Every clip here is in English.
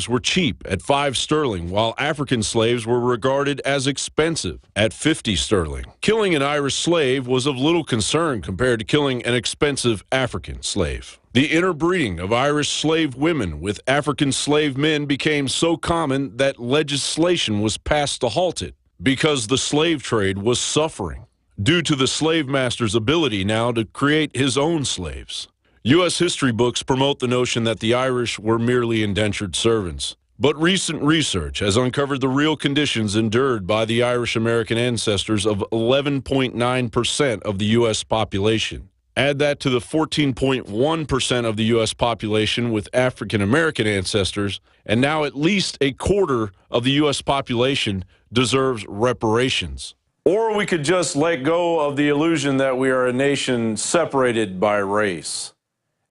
were cheap at 5 sterling, while African slaves were regarded as expensive at 50 sterling. Killing an Irish slave was of little concern compared to killing an expensive African slave. The interbreeding of Irish slave women with African slave men became so common that legislation was passed to halt it because the slave trade was suffering due to the slave master's ability now to create his own slaves. U.S. history books promote the notion that the Irish were merely indentured servants. But recent research has uncovered the real conditions endured by the Irish-American ancestors of 11.9% of the U.S. population. Add that to the 14.1% of the U.S. population with African-American ancestors, and now at least a quarter of the U.S. population deserves reparations. Or we could just let go of the illusion that we are a nation separated by race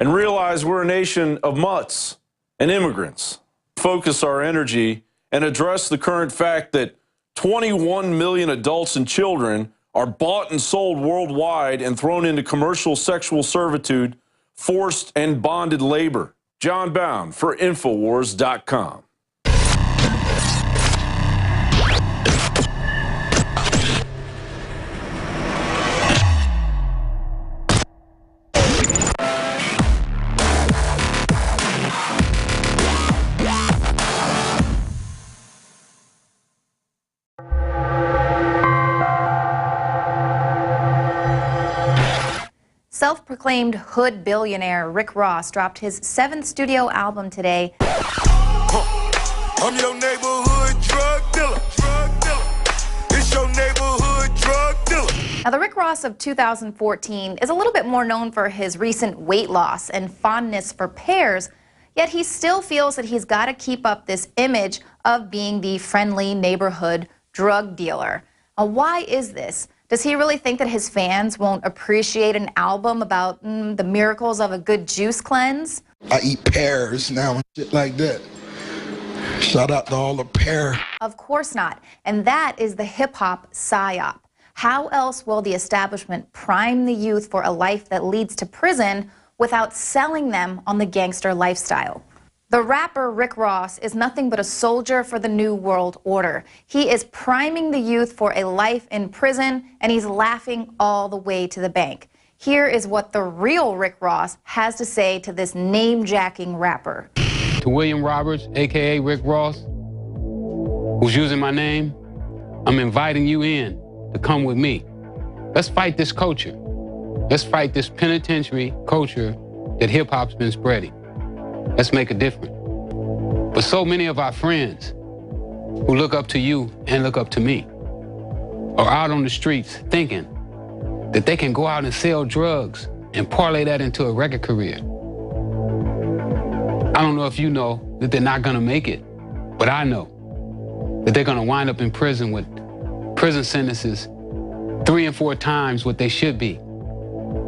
and realize we're a nation of mutts and immigrants. Focus our energy and address the current fact that 21 million adults and children are bought and sold worldwide and thrown into commercial sexual servitude, forced and bonded labor. John Baum for INFOWARS.com. Self-proclaimed hood billionaire Rick Ross dropped his 7th studio album today. I'm your neighborhood drug dealer. It's your neighborhood drug dealer. Now, the Rick Ross of 2014 is a little bit more known for his recent weight loss and fondness for pears, yet he still feels that he's got to keep up this image of being the friendly neighborhood drug dealer. Now, why is this? Does he really think that his fans won't appreciate an album about the miracles of a good juice cleanse? I eat pears now and shit like that. Shout out to all the pear. Of course not. And that is the hip-hop psyop. How else will the establishment prime the youth for a life that leads to prison without selling them on the gangster lifestyle? The rapper Rick Ross is nothing but a soldier for the New World Order. He is priming the youth for a life in prison, and he's laughing all the way to the bank. Here is what the real Rick Ross has to say to this name-jacking rapper. To William Roberts, a.k.a. Rick Ross, who's using my name, I'm inviting you in to come with me. Let's fight this culture. Let's fight this penitentiary culture that hip-hop's been spreading. Let's make a difference. But so many of our friends who look up to you and look up to me are out on the streets thinking that they can go out and sell drugs and parlay that into a record career. I don't know if you know that they're not gonna make it, but I know that they're gonna wind up in prison with prison sentences 3 and 4 times what they should be,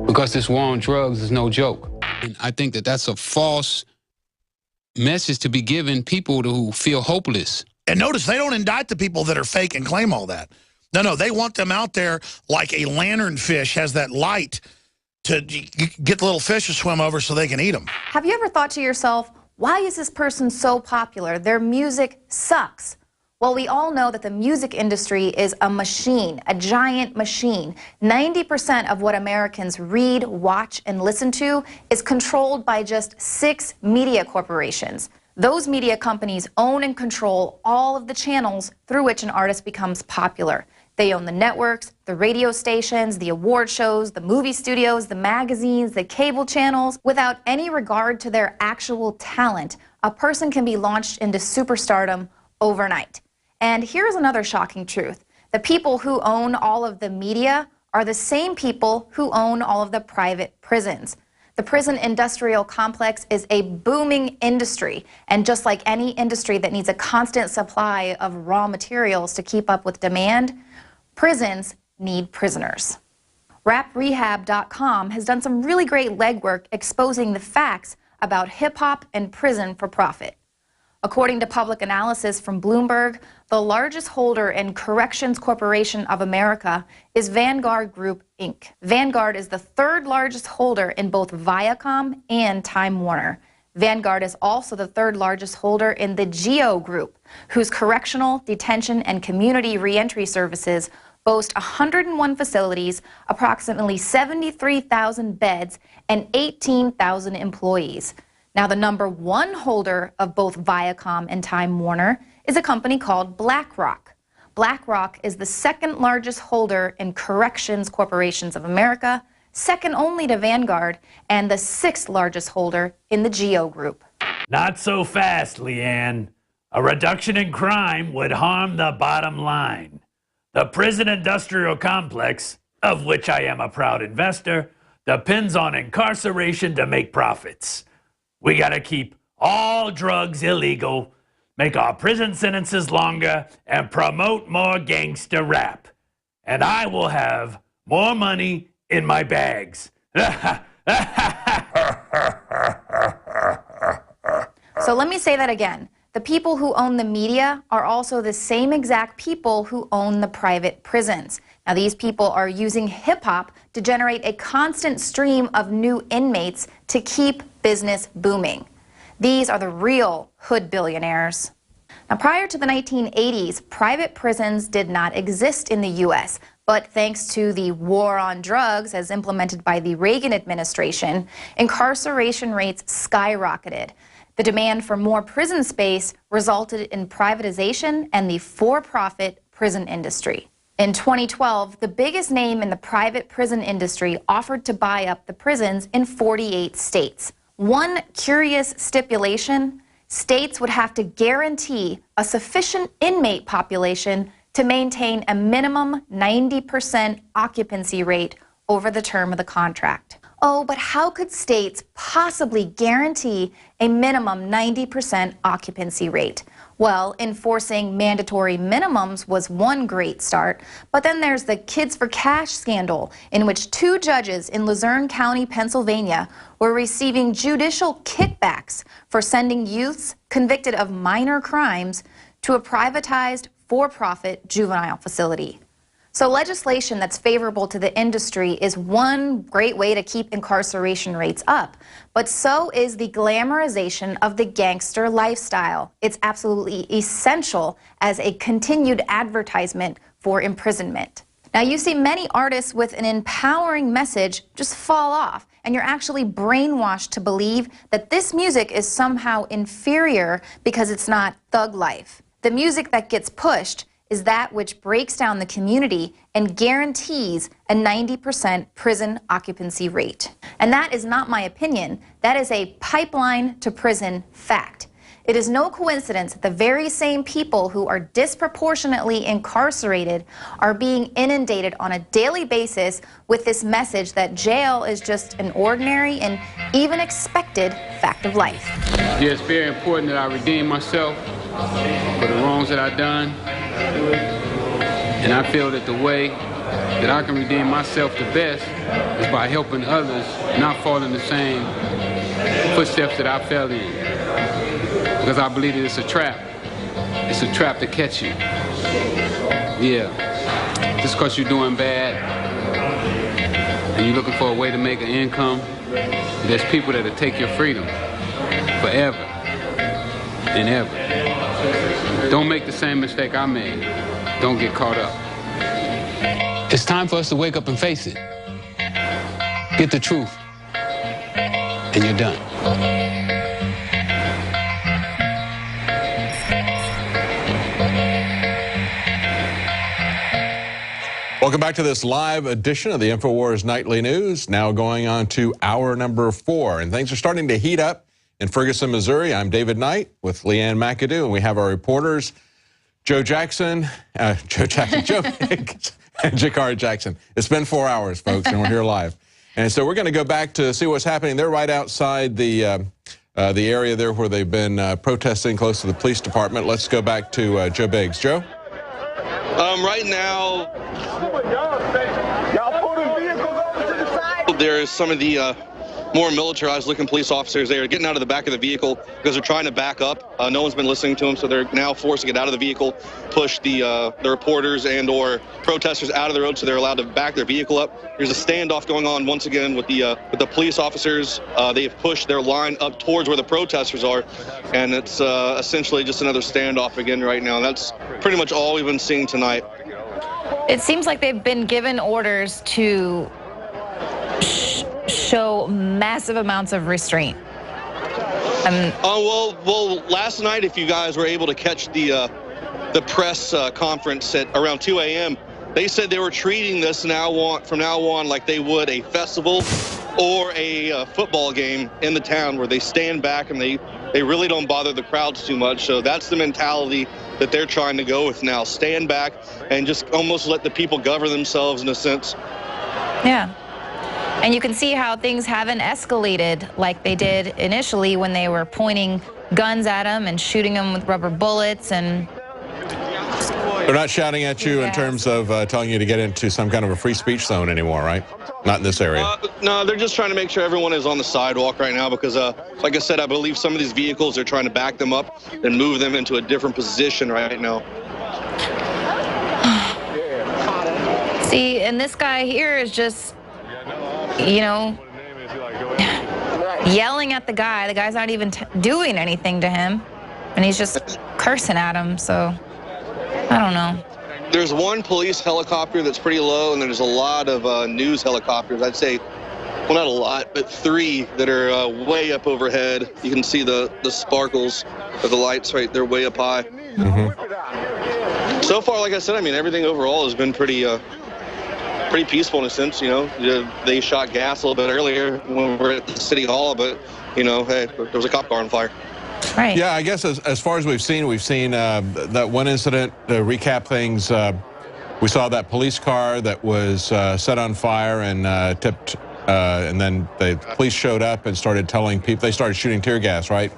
because this war on drugs is no joke. And I think that that's a false message to be given people who feel hopeless. And notice they don't indict the people that are fake and claim all that. No, they want them out there like a lanternfish has that light to get the little fish to swim over so they can eat them. Have you ever thought to yourself, why is this person so popular? Their music sucks. Well, we all know that the music industry is a machine, a giant machine. 90% of what Americans read, watch, and listen to is controlled by just 6 media corporations. Those media companies own and control all of the channels through which an artist becomes popular. They own the networks, the radio stations, the award shows, the movie studios, the magazines, the cable channels. Without any regard to their actual talent, a person can be launched into superstardom overnight. And here's another shocking truth. The people who own all of the media are the same people who own all of the private prisons. The prison industrial complex is a booming industry, and just like any industry that needs a constant supply of raw materials to keep up with demand, prisons need prisoners. RapRehab.com has done some really great legwork exposing the facts about hip-hop and prison for profit. According to public analysis from Bloomberg, the largest holder in Corrections Corporation of America is Vanguard Group, Inc. Vanguard is the 3rd largest holder in both Viacom and Time Warner. Vanguard is also the third largest holder in the GEO Group, whose correctional, detention, and community reentry services boast 101 facilities, approximately 73,000 beds, and 18,000 employees. Now, the #1 holder of both Viacom and Time Warner is a company called BlackRock. BlackRock is the second largest holder in Corrections Corporations of America, second only to Vanguard, and the 6th largest holder in the GEO Group. Not so fast, Leanne. A reduction in crime would harm the bottom line. The prison industrial complex, of which I am a proud investor, depends on incarceration to make profits. We gotta keep all drugs illegal, make our prison sentences longer, and promote more gangster rap. And I will have more money in my bags. So let me say that again. The people who own the media are also the same exact people who own the private prisons. Now, these people are using hip-hop to generate a constant stream of new inmates to keep business booming. These are the real hood billionaires. Now, prior to the 1980s, private prisons did not exist in the U.S., but thanks to the war on drugs as implemented by the Reagan administration, incarceration rates skyrocketed. The demand for more prison space resulted in privatization and the for-profit prison industry. In 2012, the biggest name in the private prison industry offered to buy up the prisons in 48 states. One curious stipulation: states would have to guarantee a sufficient inmate population to maintain a minimum 90% occupancy rate over the term of the contract. Oh, but how could states possibly guarantee a minimum 90% occupancy rate? Well, enforcing mandatory minimums was one great start, but then there's the Kids for Cash scandal, in which 2 judges in Luzerne County, Pennsylvania, were receiving judicial kickbacks for sending youths convicted of minor crimes to a privatized, for-profit juvenile facility. So legislation that's favorable to the industry is one great way to keep incarceration rates up, but so is the glamorization of the gangster lifestyle. It's absolutely essential as a continued advertisement for imprisonment. Now, you see many artists with an empowering message just fall off, and you're actually brainwashed to believe that this music is somehow inferior because it's not thug life. The music that gets pushed is that which breaks down the community and guarantees a 90% prison occupancy rate. And that is not my opinion. That is a pipeline to prison fact. It is no coincidence that the very same people who are disproportionately incarcerated are being inundated on a daily basis with this message that jail is just an ordinary and even expected fact of life. Yeah, it's very important that I redeem myself for the wrongs that I've done. And I feel that the way that I can redeem myself the best is by helping others not fall in the same footsteps that I fell in. Because I believe that it's a trap. It's a trap to catch you. Yeah. Just because you're doing bad and you're looking for a way to make an income, there's people that'll take your freedom forever and ever. Don't make the same mistake I made. Don't get caught up. It's time for us to wake up and face it. Get the truth. And you're done. Welcome back to this live edition of the INFOWARS Nightly News. Now going on to hour number 4. And things are starting to heat up in Ferguson, Missouri. I'm David Knight with Leanne McAdoo, and we have our reporters, Joe Higgs, and Jakari Jackson. It's been 4 hours, folks, and we're here live. And so we're going to go back to see what's happening. They're right outside the area there where they've been protesting close to the police department. Let's go back to Joe Biggs. Joe? Right now, there is some of the more militarized-looking police officers. They are getting out of the back of the vehicle because they're trying to back up. No one's been listening to them, so they're now forced to get out of the vehicle, push the reporters and/or protesters out of the road, so they're allowed to back their vehicle up. There's a standoff going on once again with the police officers. They have pushed their line up towards where the protesters are, and it's essentially just another standoff again right now. That's pretty much all we've been seeing tonight. It seems like they've been given orders to show massive amounts of restraint. Well, last night, if you guys were able to catch the press conference at around 2 a.m., they said they were treating this from now on like they would a festival or a football game in the town, where they stand back and they really don't bother the crowds too much. So that's the mentality that they're trying to go with now. Stand back and just almost let the people govern themselves in a sense. Yeah. And you can see how things haven't escalated like they did initially when they were pointing guns at them and shooting them with rubber bullets. And they're not shouting at you in terms of telling you to get into some kind of a free speech zone anymore, right? Not in this area. No, they're just trying to make sure everyone is on the sidewalk right now because, like I said, I believe some of these vehicles, they're trying to back them up and move them into a different position right now. See, and this guy here is just, you know, yelling at the guy. The guy's not even doing anything to him, and he's just cursing at him. So I don't know. There's one police helicopter that's pretty low, and there's a lot of news helicopters. I'd say, well, not a lot, but 3 that are way up overhead. You can see the sparkles of the lights right there, way up high. Mm-hmm. So far, like I said, I mean, everything overall has been pretty peaceful in a sense. You know, they shot gas a little bit earlier when we were at the city hall, but you know, hey, there was a cop car on fire. Right. Yeah, I guess as far as we've seen that one incident. To recap things, we saw that police car that was set on fire and tipped, and then the police showed up and started telling people. They started shooting tear gas, right?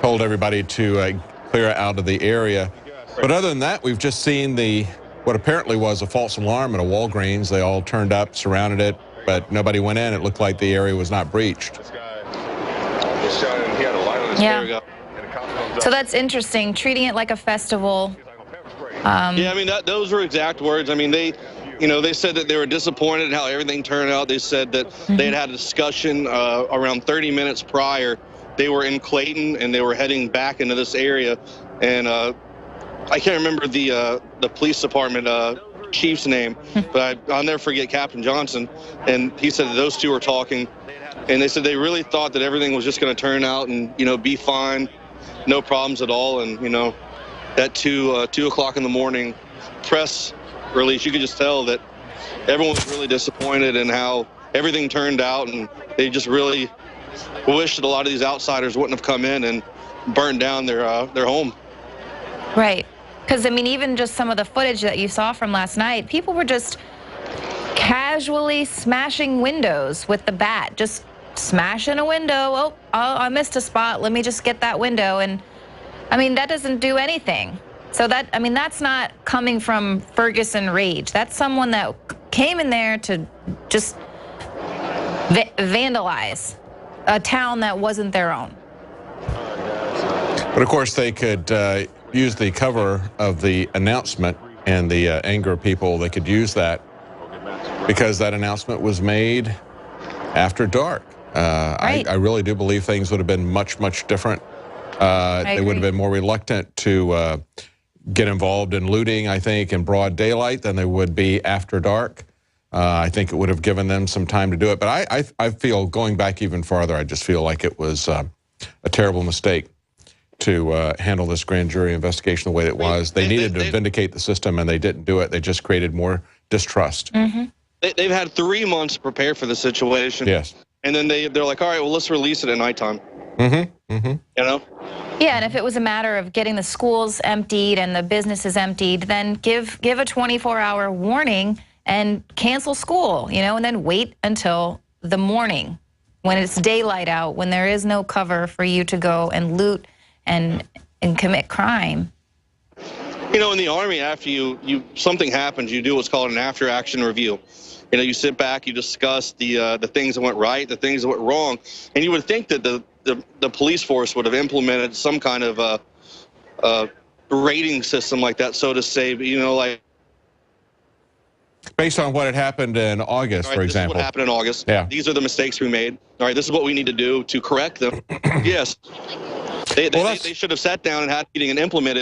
Told everybody to clear out of the area. But other than that, we've just seen what apparently was a false alarm at a Walgreens. They all turned up, surrounded it, but nobody went in. It looked like the area was not breached. Yeah. So that's interesting, treating it like a festival. Yeah, I mean, those were exact words. I mean, they said that they were disappointed in how everything turned out. They said that they had a discussion around 30 minutes prior. They were in Clayton and they were heading back into this area, and I can't remember the police department chief's name, but I'll never forget Captain Johnson, and he said that those two were talking, and they said they really thought that everything was just going to turn out and, you know, be fine, no problems at all. And, you know, at 2 o'clock in the morning press release, you could just tell that everyone was really disappointed in how everything turned out, and they just really wished that a lot of these outsiders wouldn't have come in and burned down their home. Right. Because, I mean, even just some of the footage that you saw from last night, people were just casually smashing windows with the bat, just smashing a window. Oh, I missed a spot. Let me just get that window. And, I mean, that doesn't do anything. So that, I mean, that's not coming from Ferguson rage. That's someone that came in there to just vandalize a town that wasn't their own. But, of course, they could use the cover of the announcement and the anger of people. They could use that because that announcement was made after dark. Right. I really do believe things would have been much, much different. They would have been more reluctant to get involved in looting, I think, in broad daylight than they would be after dark. I think it would have given them some time to do it. But I feel, going back even farther, I just feel like it was a terrible mistake to handle this grand jury investigation the way it was. They needed to vindicate the system, and they didn't do it. They just created more distrust. Mm-hmm. They've had 3 months to prepare for the situation. Yes. And then they're like, all right, well, let's release it at nighttime. Mm-hmm. Mm-hmm. You know? Yeah, and if it was a matter of getting the schools emptied and the businesses emptied, then give a 24-hour warning and cancel school, you know, and then wait until the morning when it's daylight out, when there is no cover for you to go and loot and commit crime. You know, in the Army, after something happens, you do what's called an after-action review. You know, you sit back, you discuss the things that went right, the things that went wrong, and you would think that the police force would have implemented some kind of rating system like that, so to say. But, you know, like based on what had happened in August, for example. This is what happened in August. Yeah. These are the mistakes we made. All right, this is what we need to do to correct them. Yes. They should have sat down and had a meeting and implemented